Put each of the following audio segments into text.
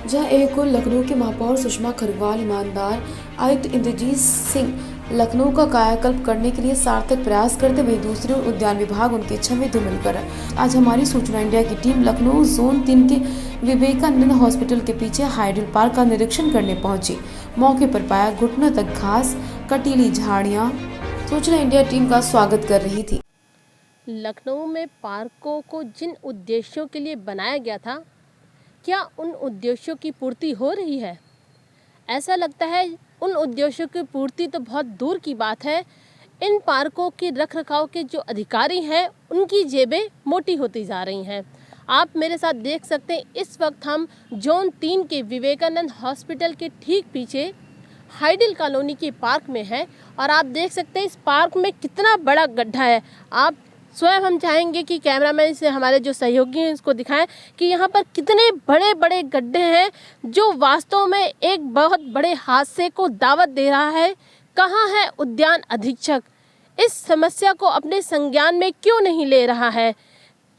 जहां एक ओर लखनऊ के महापौर सुषमा खरवाल, ईमानदार आयुक्त इंद्रजीत सिंह लखनऊ का कायाकल्प करने के लिए सार्थक प्रयास करते, वहीं दूसरी ओर उद्यान विभाग उनके छवि धूमिल कर आज हमारी सूचना इंडिया की टीम लखनऊ जोन 3 के विवेकानंद हॉस्पिटल के पीछे हाइडल पार्क का निरीक्षण करने पहुंची। मौके पर पाया घुटनों तक घास, कटीली झाड़ियां सूचना इंडिया टीम का स्वागत कर रही थी। लखनऊ में पार्कों को जिन उद्देश्यों के लिए बनाया गया था, क्या उन उद्देश्यों की पूर्ति हो रही है? ऐसा लगता है उन उद्देश्यों की पूर्ति तो बहुत दूर की बात है। इन पार्कों के रखरखाव के जो अधिकारी हैं, उनकी जेबें मोटी होती जा रही हैं। आप मेरे साथ देख सकते हैं, इस वक्त हम जोन 3 के विवेकानंद हॉस्पिटल के ठीक पीछे हाइडल कॉलोनी के पार्क में हैं और आप देख सकते हैं इस पार्क में कितना बड़ा गड्ढा है। आप स्वयं हम चाहेंगे कि कैमरामैन से हमारे जो सहयोगी हैं उसको दिखाएं कि यहाँ पर कितने बड़े बड़े गड्ढे हैं, जो वास्तव में एक बहुत बड़े हादसे को दावत दे रहा है। कहाँ है उद्यान अधीक्षक? इस समस्या को अपने संज्ञान में क्यों नहीं ले रहा है?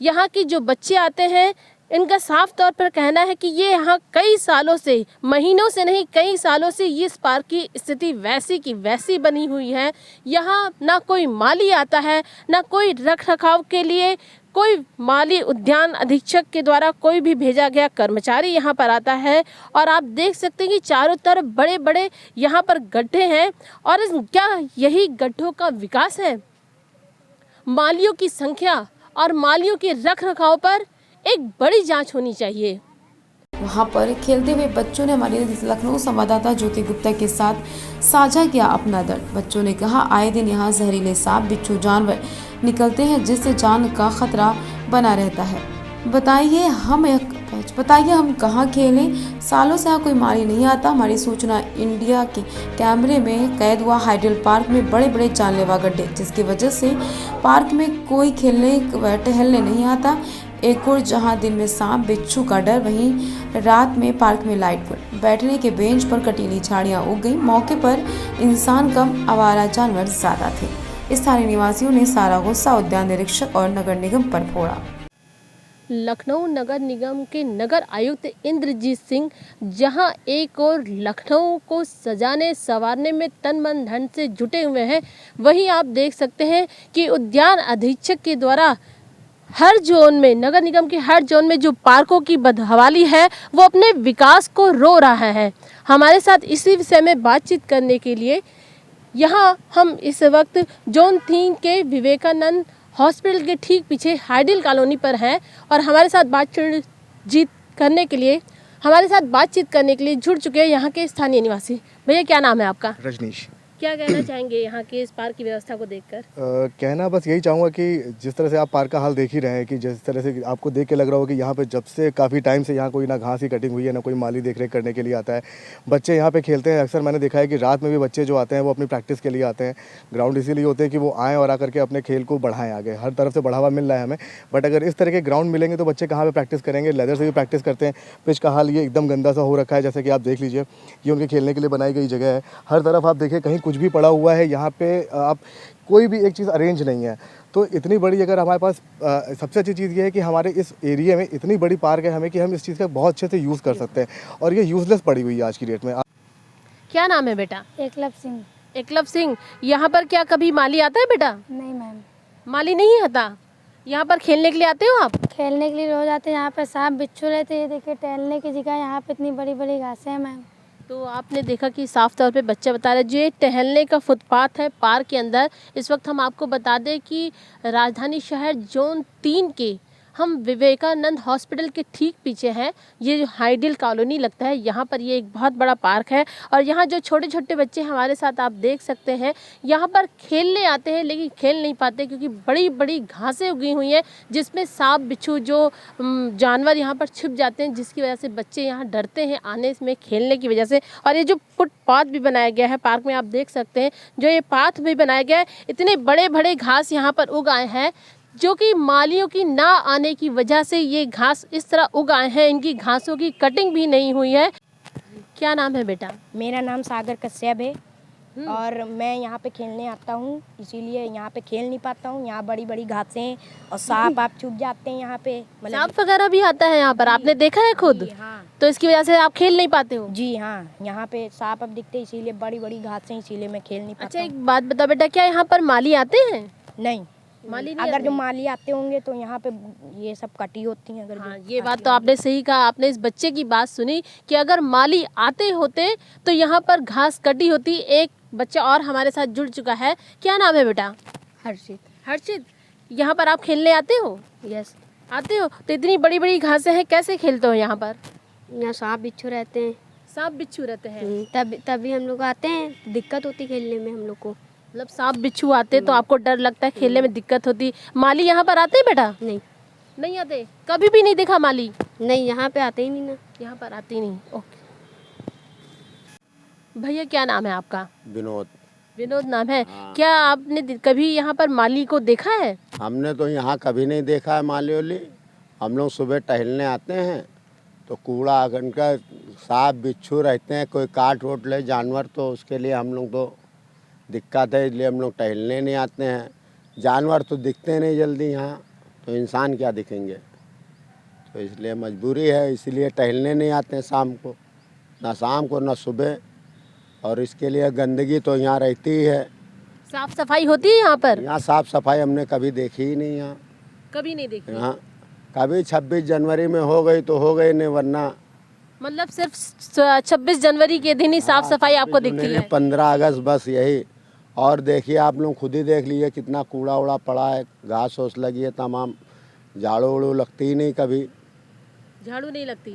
यहाँ की जो बच्चे आते हैं, इनका साफ तौर पर कहना है कि ये यहाँ कई सालों से, महीनों से नहीं कई सालों से ये इस पार्क की स्थिति वैसी की वैसी बनी हुई है। यहाँ ना कोई माली आता है, ना कोई रख रखाव के लिए कोई माली उद्यान अधीक्षक के द्वारा कोई भी भेजा गया कर्मचारी यहाँ पर आता है। और आप देख सकते हैं कि चारों तरफ बड़े बड़े यहाँ पर गड्ढे हैं और क्या यही गड्ढों का विकास है? मालियों की संख्या और मालियों के रख रखाव पर एक बड़ी जांच होनी चाहिए। वहां पर खेलते हुए बच्चों ने हमारे लखनऊ संवाददाता ज्योति गुप्ता के साथ साझा किया अपना दर्द। बच्चों ने कहा, आए दिन यहाँ जहरीले सांप, बिच्छू जानवर निकलते हैं, जिससे जान का खतरा बना रहता है। बताइए हम कहाँ खेलें? सालों से यहाँ कोई माली नहीं आता। हमारी सूचना इंडिया के कैमरे में कैद हुआ हाइडल पार्क में बड़े बड़े जानलेवा गड्ढे, जिसकी वजह से पार्क में कोई खेलने व टहलने नहीं आता। एक और जहां दिन में सांप बिच्छू का डर, वहीं रात में पार्क में लाइट गुल, बैठने के बेंच पर कटीली झाड़ियां उग गई। मौके पर इंसान कम, आवारा जानवर ज्यादा थे। स्थानीय निवासियों ने सारा गुस्सा उद्यान निरीक्षक और नगर निगम पर फोड़ा। लखनऊ नगर निगम के नगर आयुक्त इंद्रजीत सिंह जहां एक और लखनऊ को सजाने संवारने में तन मन धन से जुटे हुए हैं, वहीं आप देख सकते हैं कि उद्यान अधीक्षक के द्वारा हर जोन में, नगर निगम के हर जोन में जो पार्कों की बदहवाली है, वो अपने विकास को रो रहा है। हमारे साथ इसी विषय में बातचीत करने के लिए यहाँ हम इस वक्त जोन 3 के विवेकानंद हॉस्पिटल के ठीक पीछे हाइडल कॉलोनी पर हैं और हमारे साथ बातचीत करने के लिए जुड़ चुके हैं यहाँ के स्थानीय निवासी। भैया, क्या नाम है आपका? रजनीश। क्या कहना चाहेंगे यहाँ के इस पार्क की व्यवस्था को देखकर? कहना बस यही चाहूँगा कि जिस तरह से आप पार्क का हाल देख ही रहे हैं, कि जिस तरह से आपको देख के लग रहा हो कि यहाँ पे जब से काफ़ी टाइम से यहाँ कोई ना घास की कटिंग हुई है, ना कोई माली देख रेख करने के लिए आता है। बच्चे यहाँ पे खेलते हैं। अक्सर मैंने देखा है कि रात में भी बच्चे जो आते हैं वो अपनी प्रैक्टिस के लिए आते हैं। ग्राउंड इसीलिए होते हैं कि वो आएँ और आकर के अपने खेल को बढ़ाएँ आगे। हर तरफ से बढ़ावा मिल रहा है हमें, बट अगर इस तरह के ग्राउंड मिलेंगे तो बच्चे कहाँ पर प्रैक्टिस करेंगे? लेदर से भी प्रैक्टिस करते हैं। पिच का हाल ये एकदम गंदा सा हो रखा है, जैसे कि आप देख लीजिए। ये उनके खेलने के लिए बनाई गई जगह है। हर तरफ आप देखिए कहीं कुछ भी पड़ा हुआ है। यहाँ पे आप कोई भी एक चीज़ अरेंज नहीं है। तो इतनी बड़ी, अगर हमारे पास सबसे अच्छी चीज़ ये है कि हमारे इस एरिया में इतनी बड़ी पार्क है हमें, कि हम इस चीज़ का बहुत अच्छे से यूज़ कर सकते हैं, और ये यूज़लेस पड़ी हुई है आज की डेट में। क्या नाम है बेटा? एकलव सिंह। एकलव सिंह, यहाँ पर क्या कभी माली आता है बेटा? नहीं मैम। माली नहीं आता? यहाँ पर खेलने के लिए आते हो आप? खेलने के लिए रोज आते हैं। यहाँ पे सांप बिच्छू रहते हैं। देखिए, टहलने की जगह यहाँ पे इतनी बड़ी बड़ी घासें हैं मैम। तो आपने देखा कि साफ तौर पे बच्चा बता रहा है, जो ये टहलने का फुटपाथ है पार्क के अंदर। इस वक्त हम आपको बता दें कि राजधानी शहर जोन 3 के हम विवेकानंद हॉस्पिटल के ठीक पीछे हैं। ये जो हाइडल कॉलोनी लगता है, यहाँ पर ये एक बहुत बड़ा पार्क है और यहाँ जो छोटे छोटे बच्चे हमारे साथ आप देख सकते हैं, यहाँ पर खेलने आते हैं लेकिन खेल नहीं पाते, क्योंकि बड़ी बड़ी घासें उगी हुई हैं जिसमें सांप बिच्छू जो जानवर यहाँ पर छिप जाते हैं, जिसकी वजह से बच्चे यहाँ डरते हैं आने में खेलने की वजह से। और ये जो फुटपाथ भी बनाया गया है पार्क में, आप देख सकते हैं जो ये पाथ भी बनाया गया है, इतने बड़े बड़े घास यहाँ पर उग आए हैं, जो कि मालियों की ना आने की वजह से ये घास इस तरह उग आए हैं। इनकी घासों की कटिंग भी नहीं हुई है। क्या नाम है बेटा? मेरा नाम सागर कश्यप है। और मैं यहाँ पे खेलने आता हूँ, इसीलिए यहाँ पे खेल नहीं पाता हूँ। यहाँ बड़ी बड़ी घासें और सांप आप छुप जाते हैं यहाँ पे, सांप वगैरह भी आता है यहाँ पर, आपने देखा है खुद? जी हाँ, तो इसकी वजह से आप खेल नहीं पाते हो? जी हाँ, यहाँ पे सांप अब दिखते हैं, इसीलिए बड़ी बड़ी घासें, इसीलिए मैं खेल नहीं अच्छा पाता एक बात बता बेटा, क्या यहाँ पर माली आते हैं? हूँ। नहीं, माली नहीं अगर आते? जो माली आते होंगे तो यहाँ पे ये सब कटी होती हैं। अगर हाँ, जो ये बात तो आपने सही कहा। आपने इस बच्चे की बात सुनी कि अगर माली आते होते तो यहाँ पर घास कटी होती। एक बच्चा और हमारे साथ जुड़ चुका है, क्या नाम है बेटा? हर्षित। हर्षित, यहाँ पर आप खेलने आते हो? यस। आते हो। तो इतनी बड़ी बड़ी घासें हैं, कैसे खेलते हो यहाँ पर? यहाँ सांप बिच्छू रहते हैं। सांप बिच्छू रहते हैं? तभी हम लोग आते हैं, दिक्कत होती खेलने में हम लोग को। मतलब सांप बिच्छू आते तो आपको डर लगता है, खेलने में दिक्कत होती। माली यहाँ पर आते हैं बेटा? नहीं नहीं आते, कभी भी नहीं देखा माली? नहीं, यहाँ पे आते ही नहीं ना। यहाँ पर आते ही नहीं। ओके भैया, क्या नाम है आपका? विनोद। विनोद नाम है। क्या आपने कभी यहाँ पर माली को देखा है? हमने तो यहाँ कभी नहीं देखा है माली वाली। हम लोग सुबह टहलने आते हैं तो कूड़ा का सांप बिच्छू रहते हैं, कोई काट वोट ले जानवर, तो उसके लिए हम लोग तो दिक्कत है, इसलिए हम लोग टहलने नहीं आते हैं। जानवर तो दिखते नहीं जल्दी यहाँ, तो इंसान क्या दिखेंगे, तो इसलिए मजबूरी है, इसलिए टहलने नहीं आते हैं शाम को, ना शाम को ना सुबह। और इसके लिए गंदगी तो यहाँ रहती ही है। साफ सफाई होती है यहाँ पर? यहाँ साफ सफाई हमने कभी देखी ही नहीं। यहाँ कभी नहीं देखी? यहाँ कभी 26 जनवरी में हो गई तो हो गई, नहीं वरना मतलब सिर्फ 26 जनवरी के दिन ही साफ सफाई आपको दिखती है? 15 अगस्त बस यही। और देखिए आप लोग खुद ही देख लीजिए कितना कूड़ा उड़ा पड़ा है, घास ओस लगी है तमाम, झाड़ू उड़ू लगती ही नहीं कभी। झाड़ू नहीं लगती?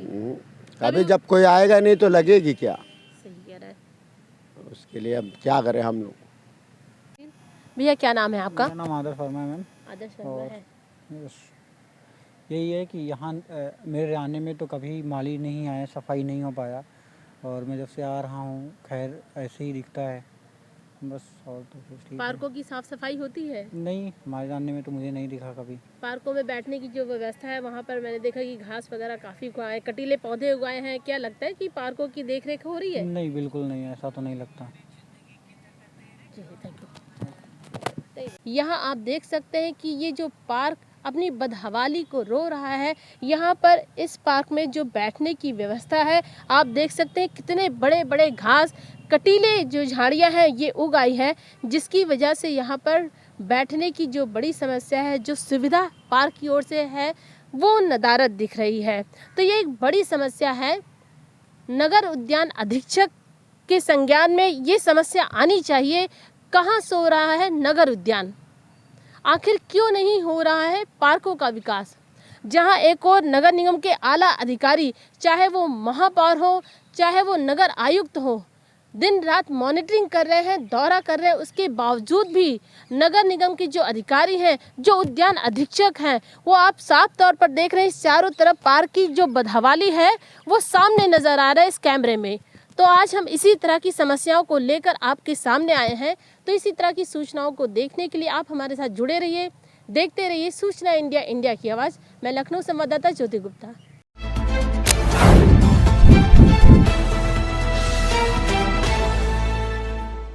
कभी जब कोई आएगा नहीं तो लगेगी क्या? सही कह रहा है। उसके लिए अब क्या करें हम लोग। भैया क्या नाम है आपका? मेरा नाम आदर्श वर्मा है मैम। आदर्श शर्मा है। यस। यही है कि यहाँ मेरे आने में तो कभी माली नहीं आया, सफाई नहीं हो पाया, और मैं जब से आ रहा हूँ खैर ऐसे ही दिखता है बस। और तो कुछ ठीक है। पार्कों की साफ सफाई होती है? नहीं, हमारे जानने में तो मुझे नहीं दिखा कभी। पार्कों में बैठने की जो व्यवस्था है वहाँ पर मैंने देखा कि घास वगैरह काफ़ी उगाए, कटीले पौधे उगाए हैं। क्या लगता है कि पार्कों की देखरेख हो रही है? नहीं, बिल्कुल नहीं, ऐसा तो नहीं लगता। यहाँ आप देख सकते हैं कि ये जो पार्क अपनी बदहवाली को रो रहा है। यहाँ पर इस पार्क में जो बैठने की व्यवस्था है, आप देख सकते हैं कितने बड़े बड़े घास, कटीले जो झाड़ियाँ हैं ये उग आई है, जिसकी वजह से यहाँ पर बैठने की जो बड़ी समस्या है, जो सुविधा पार्क की ओर से है, वो नदारद दिख रही है। तो ये एक बड़ी समस्या है। नगर उद्यान अधीक्षक के संज्ञान में ये समस्या आनी चाहिए। कहाँ सो रहा है नगर उद्यान? आखिर क्यों नहीं हो रहा है पार्कों का विकास? जहां एक और नगर निगम के आला अधिकारी, चाहे वो महापौर हो चाहे वो नगर आयुक्त हो, दिन रात मॉनिटरिंग कर रहे हैं, दौरा कर रहे हैं, उसके बावजूद भी नगर निगम के जो अधिकारी हैं, जो उद्यान अधीक्षक हैं, वो आप साफ तौर पर देख रहे हैं चारों तरफ पार्क की जो बदहवाली है वो सामने नज़र आ रहा है इस कैमरे में। तो आज हम इसी तरह की समस्याओं को लेकर आपके सामने आए हैं। तो इसी तरह की सूचनाओं को देखने के लिए आप हमारे साथ जुड़े रहिए, देखते रहिए सूचना इंडिया, इंडिया की आवाज़। मैं लखनऊ संवाददाता ज्योति गुप्ता।